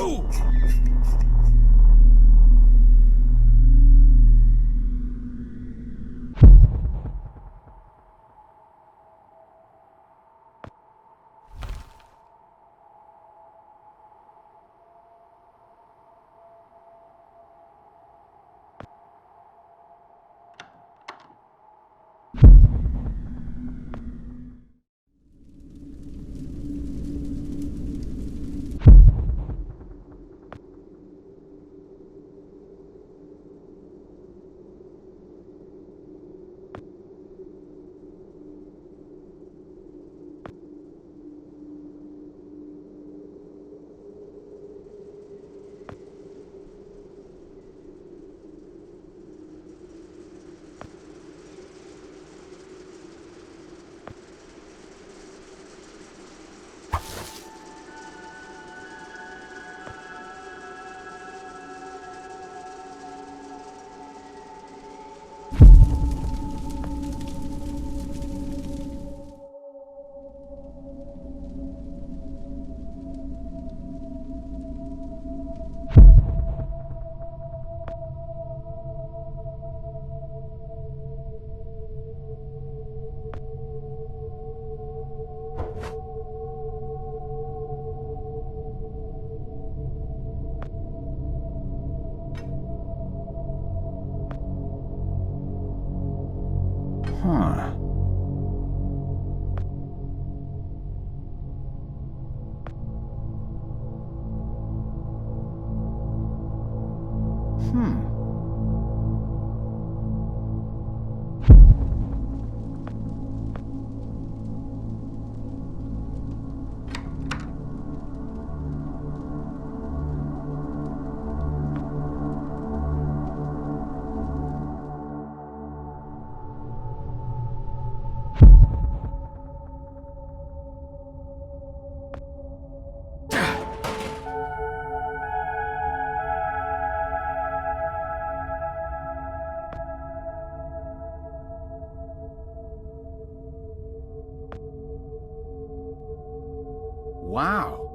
Huh. Wow.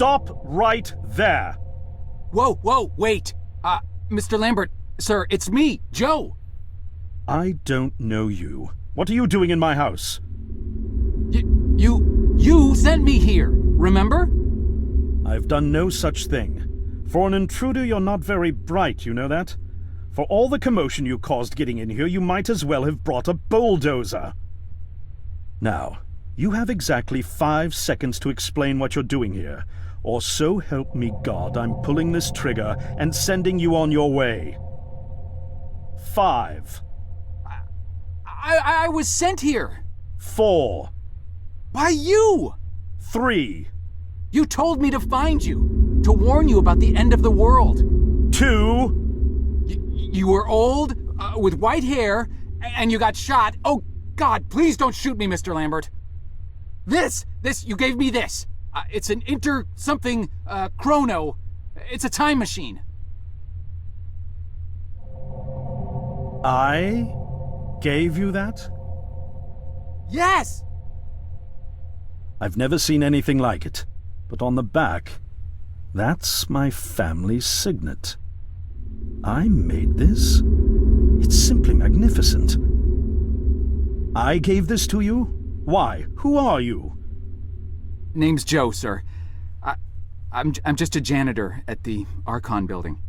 Stop right there! Whoa, wait! Mr. Lambert, sir, it's me, Joe! I don't know you. What are you doing in my house? You sent me here, remember? I've done no such thing. For an intruder, you're not very bright, you know that? For all the commotion you caused getting in here, you might as well have brought a bulldozer. Now, you have exactly 5 seconds to explain what you're doing here, or so help me God, I'm pulling this trigger and sending you on your way. 5. I was sent here. 4. By you! 3. You told me to find you, to warn you about the end of the world. 2. You were old, with white hair, and you got shot. Oh, God, please don't shoot me, Mr. Lambert. This, you gave me this. It's an chrono. It's a time machine. I gave you that? Yes! I've never seen anything like it, but on the back, that's my family's signet. I made this? It's simply magnificent. I gave this to you? Why? Who are you? Name's Joe, sir. I'm just a janitor at the Archon building.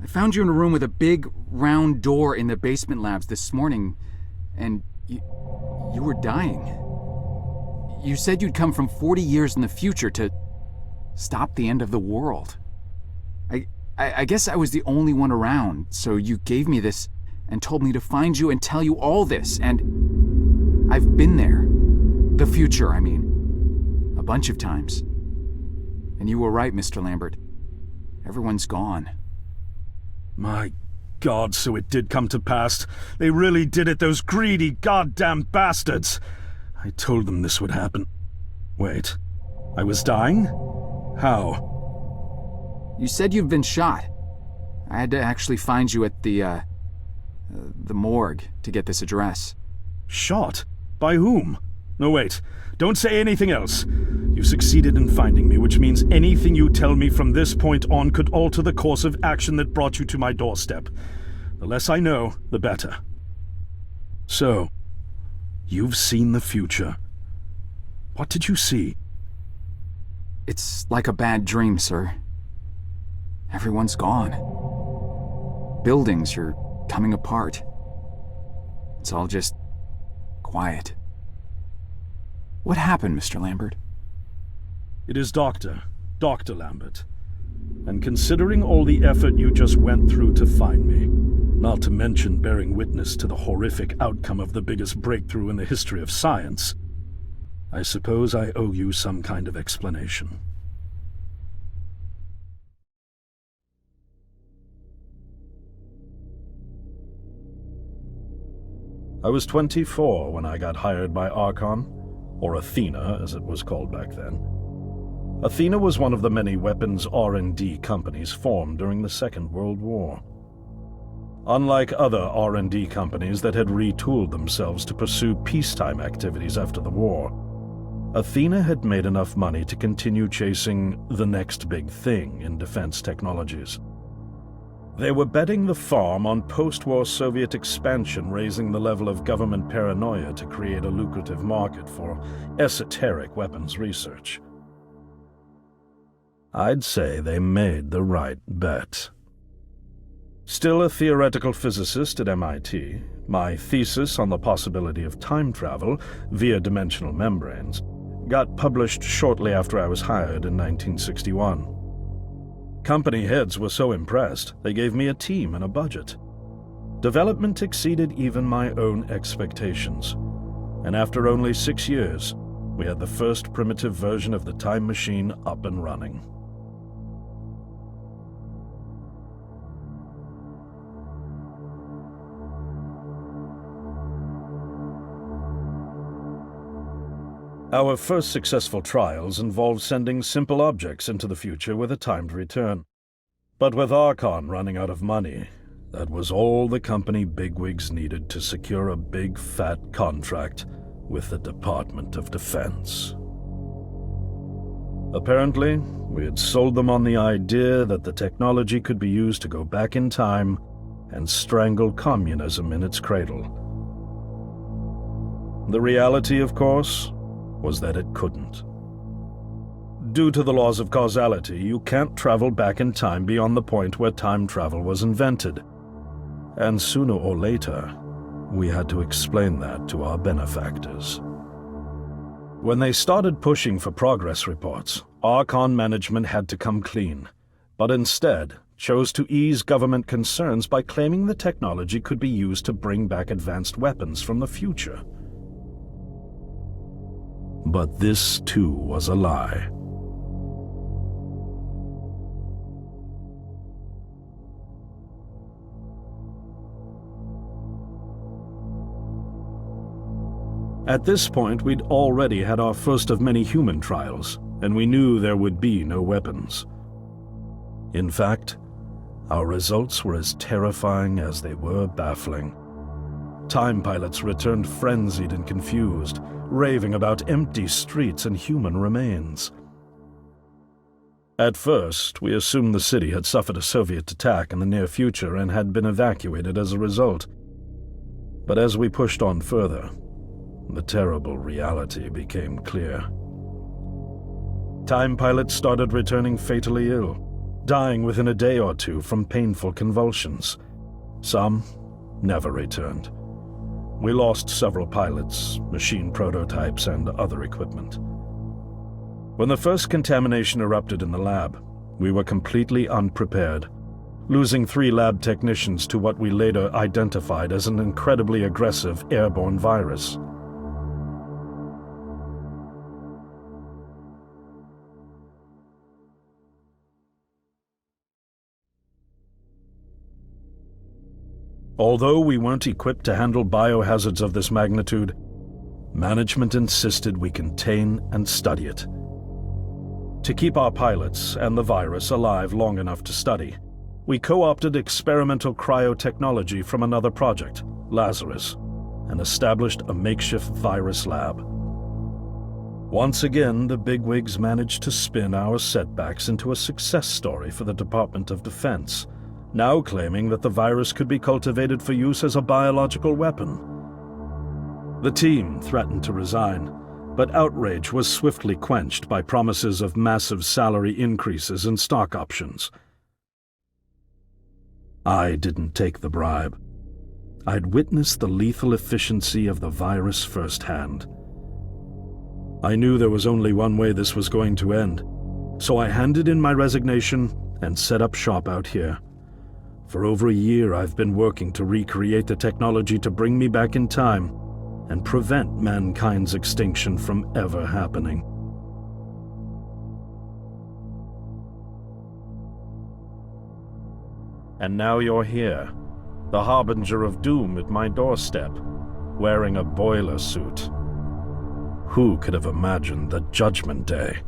I found you in a room with a big, round door in the basement labs this morning, and you were dying. You said you'd come from 40 years in the future to stop the end of the world. I guess I was the only one around, so you gave me this and told me to find you and tell you all this, and I've been there. The future, I mean. A bunch of times. And you were right, Mr. Lambert. Everyone's gone. My God, so it did come to pass. They really did it, those greedy goddamn bastards. I told them this would happen. Wait, I was dying? How? You said you'd been shot. I had to actually find you at the morgue to get this address. Shot? By whom? No, wait. Don't say anything else. You succeeded in finding me, which means anything you tell me from this point on could alter the course of action that brought you to my doorstep. The less I know, the better. So, you've seen the future. What did you see? It's like a bad dream, sir. Everyone's gone. Buildings are coming apart. It's all just quiet. What happened, Mr. Lambert? It is Dr. Lambert. And considering all the effort you just went through to find me, not to mention bearing witness to the horrific outcome of the biggest breakthrough in the history of science, I suppose I owe you some kind of explanation. I was 24 when I got hired by Archon, or Athena as it was called back then. Athena was one of the many weapons R&D companies formed during the Second World War. Unlike other R&D companies that had retooled themselves to pursue peacetime activities after the war, Athena had made enough money to continue chasing the next big thing in defense technologies. They were betting the farm on post-war Soviet expansion, raising the level of government paranoia to create a lucrative market for esoteric weapons research. I'd say they made the right bet. Still a theoretical physicist at MIT, my thesis on the possibility of time travel via dimensional membranes got published shortly after I was hired in 1961. Company heads were so impressed, they gave me a team and a budget. Development exceeded even my own expectations, and after only 6 years, we had the first primitive version of the time machine up and running. Our first successful trials involved sending simple objects into the future with a timed return. But with Archon running out of money, that was all the company bigwigs needed to secure a big fat contract with the Department of Defense. Apparently, we had sold them on the idea that the technology could be used to go back in time and strangle communism in its cradle. The reality, of course, was that it couldn't. Due to the laws of causality, you can't travel back in time beyond the point where time travel was invented. And sooner or later, we had to explain that to our benefactors. When they started pushing for progress reports, Archon management had to come clean, but instead chose to ease government concerns by claiming the technology could be used to bring back advanced weapons from the future. But this, too, was a lie. At this point, we'd already had our first of many human trials, and we knew there would be no weapons. In fact, our results were as terrifying as they were baffling. Time pilots returned frenzied and confused, raving about empty streets and human remains. At first, we assumed the city had suffered a Soviet attack in the near future and had been evacuated as a result. But as we pushed on further, the terrible reality became clear. Time pilots started returning fatally ill, dying within a day or two from painful convulsions. Some never returned. We lost several pilots, machine prototypes, and other equipment. When the first contamination erupted in the lab, we were completely unprepared, losing 3 lab technicians to what we later identified as an incredibly aggressive airborne virus. Although we weren't equipped to handle biohazards of this magnitude, management insisted we contain and study it. To keep our pilots and the virus alive long enough to study, we co-opted experimental cryotechnology from another project, Lazarus, and established a makeshift virus lab. Once again, the bigwigs managed to spin our setbacks into a success story for the Department of Defense, now claiming that the virus could be cultivated for use as a biological weapon. The team threatened to resign, but outrage was swiftly quenched by promises of massive salary increases and stock options. I didn't take the bribe. I'd witnessed the lethal efficiency of the virus firsthand. I knew there was only one way this was going to end, so I handed in my resignation and set up shop out here. For over a year, I've been working to recreate the technology to bring me back in time and prevent mankind's extinction from ever happening. And now you're here, the harbinger of doom at my doorstep, wearing a boiler suit. Who could have imagined that Judgment Day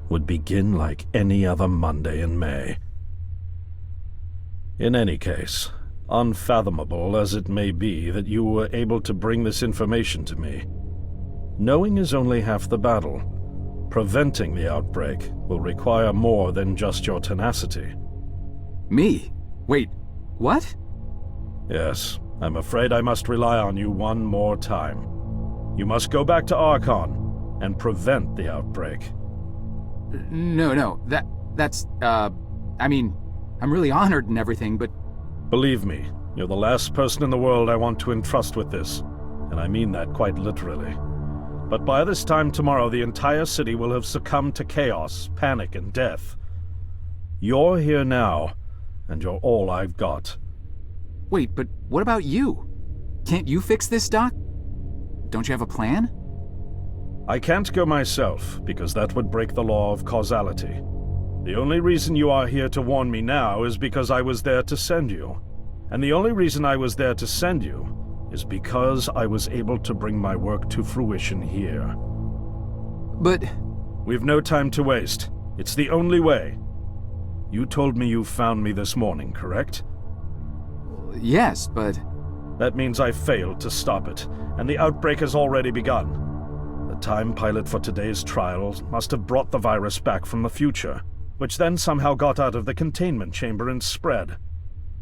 would begin like any other Monday in May? In any case, unfathomable as it may be that you were able to bring this information to me, knowing is only half the battle. Preventing the outbreak will require more than just your tenacity. Me? Wait, what? Yes, I'm afraid I must rely on you one more time. You must go back to Archon and prevent the outbreak. No, that's, I mean, I'm really honored and everything, but... Believe me, you're the last person in the world I want to entrust with this, and I mean that quite literally. But by this time tomorrow, the entire city will have succumbed to chaos, panic, and death. You're here now, and you're all I've got. Wait, but what about you? Can't you fix this, Doc? Don't you have a plan? I can't go myself, because that would break the law of causality. The only reason you are here to warn me now is because I was there to send you. And the only reason I was there to send you is because I was able to bring my work to fruition here. But... We've no time to waste. It's the only way. You told me you found me this morning, correct? Yes, but... That means I failed to stop it, and the outbreak has already begun. The time pilot for today's trials must have brought the virus back from the future, which then somehow got out of the containment chamber and spread.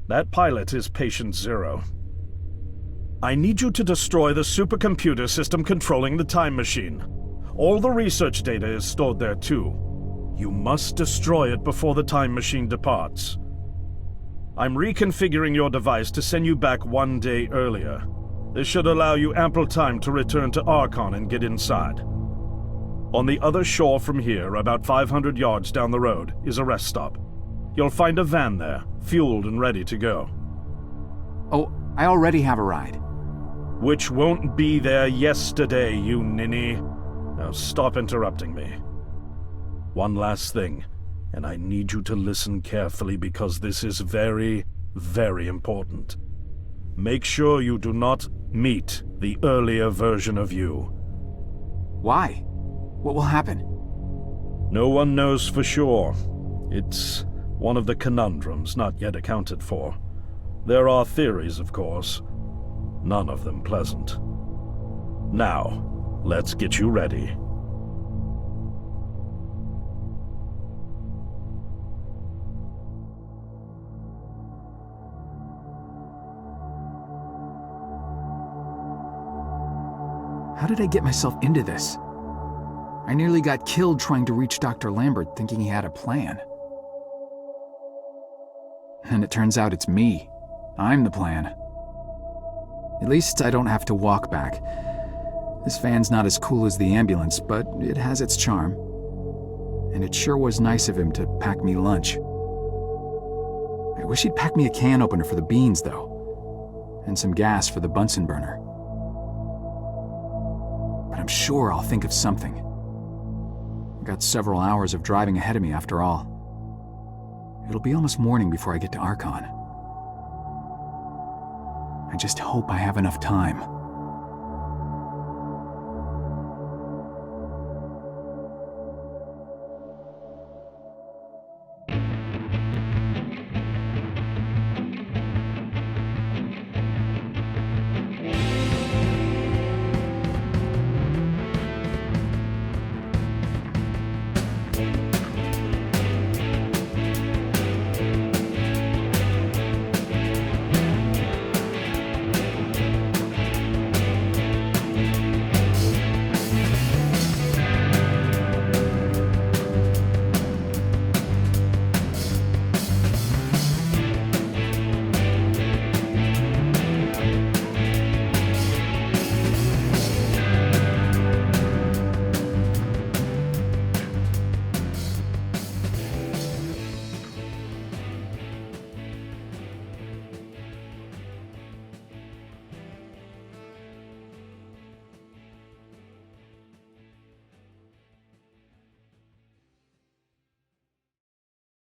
That pilot is Patient Zero. I need you to destroy the supercomputer system controlling the time machine. All the research data is stored there too. You must destroy it before the time machine departs. I'm reconfiguring your device to send you back 1 day earlier. This should allow you ample time to return to Archon and get inside. On the other shore from here, about 500 yards down the road, is a rest stop. You'll find a van there, fueled and ready to go. Oh, I already have a ride. Which won't be there yesterday, you ninny. Now stop interrupting me. One last thing, and I need you to listen carefully because this is very, very important. Make sure you do not meet the earlier version of you. Why? What will happen? No one knows for sure. It's one of the conundrums not yet accounted for. There are theories, of course. None of them pleasant. Now, let's get you ready. How did I get myself into this? I nearly got killed trying to reach Dr. Lambert thinking he had a plan. And it turns out it's me. I'm the plan. At least I don't have to walk back. This van's not as cool as the ambulance, but it has its charm. And it sure was nice of him to pack me lunch. I wish he'd pack me a can opener for the beans, though. And some gas for the Bunsen burner. But I'm sure I'll think of something. I've got several hours of driving ahead of me after all. It'll be almost morning before I get to Archon. I just hope I have enough time.